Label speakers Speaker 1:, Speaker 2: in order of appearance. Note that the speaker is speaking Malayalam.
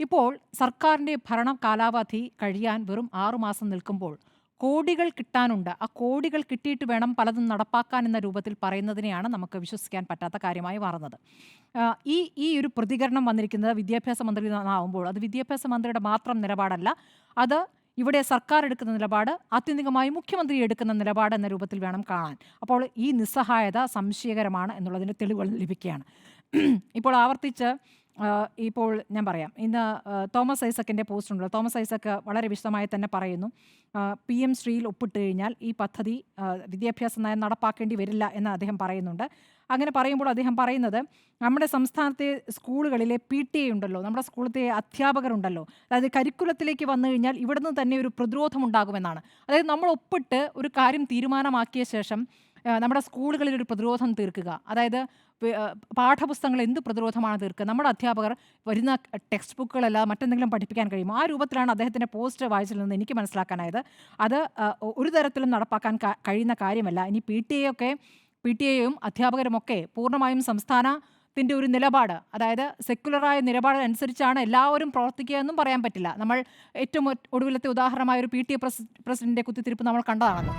Speaker 1: ഇപ്പോൾ സർക്കാരിൻ്റെ ഭരണ കാലാവധി കഴിയാൻ വെറും 6 മാസം നിൽക്കുമ്പോൾ കോടികൾ കിട്ടാനുണ്ട്. ആ കോടികൾ കിട്ടിയിട്ട് വേണം പലതും നടപ്പാക്കാൻ എന്ന രൂപത്തിൽ പറയുന്നതിനെയാണ് നമുക്ക് വിശ്വസിക്കാൻ പറ്റാത്ത കാര്യമായി മാറുന്നത്. ഈ ഈ ഒരു പ്രതികരണം വന്നിരിക്കുന്നത് വിദ്യാഭ്യാസ മന്ത്രി ആവുമ്പോൾ അത് വിദ്യാഭ്യാസ മന്ത്രിയുടെ മാത്രം നിലപാടല്ല. അത് ഇവിടെ സർക്കാർ എടുക്കുന്ന നിലപാട്, ആത്യന്തികമായി മുഖ്യമന്ത്രി എടുക്കുന്ന നിലപാട് എന്ന രൂപത്തിൽ വേണം കാണാൻ. അപ്പോൾ ഈ നിസ്സഹായത സംശയകരമാണ് എന്നുള്ളതിന് തെളിവുകൾ ലഭിക്കുകയാണ്. ഇപ്പോൾ ആവർത്തിച്ച് ഇപ്പോൾ ഞാൻ പറയാം. ഇന്ന് തോമസ് ഐസക്കിൻ്റെ പോസ്റ്റ് ഉണ്ടല്ലോ. തോമസ് ഐസക്ക് വളരെ വിശദമായി തന്നെ പറയുന്നു. PM ശ്രീയിൽ ഒപ്പിട്ട് കഴിഞ്ഞാൽ ഈ പദ്ധതി വിദ്യാഭ്യാസ നയം നടപ്പാക്കേണ്ടി വരില്ല എന്ന് അദ്ദേഹം പറയുന്നുണ്ട്. അങ്ങനെ പറയുമ്പോൾ അദ്ദേഹം പറയുന്നത് നമ്മുടെ സംസ്ഥാനത്തെ സ്കൂളുകളിലെ PTA ഉണ്ടല്ലോ, നമ്മുടെ സ്കൂളിലത്തെ അധ്യാപകരുണ്ടല്ലോ, അതായത് കരിക്കുലത്തിലേക്ക് വന്നു കഴിഞ്ഞാൽ ഇവിടുന്ന് തന്നെ ഒരു പ്രതിരോധം ഉണ്ടാകുമെന്നാണ്. അതായത് നമ്മൾ ഒപ്പിട്ട് ഒരു കാര്യം തീരുമാനമാക്കിയ ശേഷം നമ്മുടെ സ്കൂളുകളിൽ ഒരു പ്രതിരോധം തീർക്കുക. അതായത് പാഠപുസ്തകങ്ങൾ എന്ത് പ്രതിരോധമാണ് തീർക്കുക? നമ്മുടെ അധ്യാപകർ വരുന്ന ടെക്സ്റ്റ് ബുക്കുകളല്ല മറ്റെന്തെങ്കിലും പഠിപ്പിക്കാൻ കഴിയുമോ? ആ രൂപത്തിലാണ് അദ്ദേഹത്തിൻ്റെ പോസ്റ്റ് വായിച്ചതിൽ നിന്ന് എനിക്ക് മനസ്സിലാക്കാനായത്. അത് ഒരു തരത്തിലും നടപ്പാക്കാൻ കഴിയുന്ന കാര്യമല്ല. ഇനി PTA യും അധ്യാപകരുമൊക്കെ പൂർണ്ണമായും സംസ്ഥാനത്തിൻ്റെ ഒരു നിലപാട്, അതായത് സെക്യുലറായ നിലപാട് അനുസരിച്ചാണ് എല്ലാവരും പ്രവർത്തിക്കുക എന്നും പറയാൻ പറ്റില്ല. നമ്മൾ ഏറ്റവും ഒടുവിലത്തെ ഉദാഹരണമായ ഒരു PTA പ്രസിഡന്റിന്റെ കുത്തിത്തിരിപ്പ് നമ്മൾ കണ്ടതാണല്ലോ.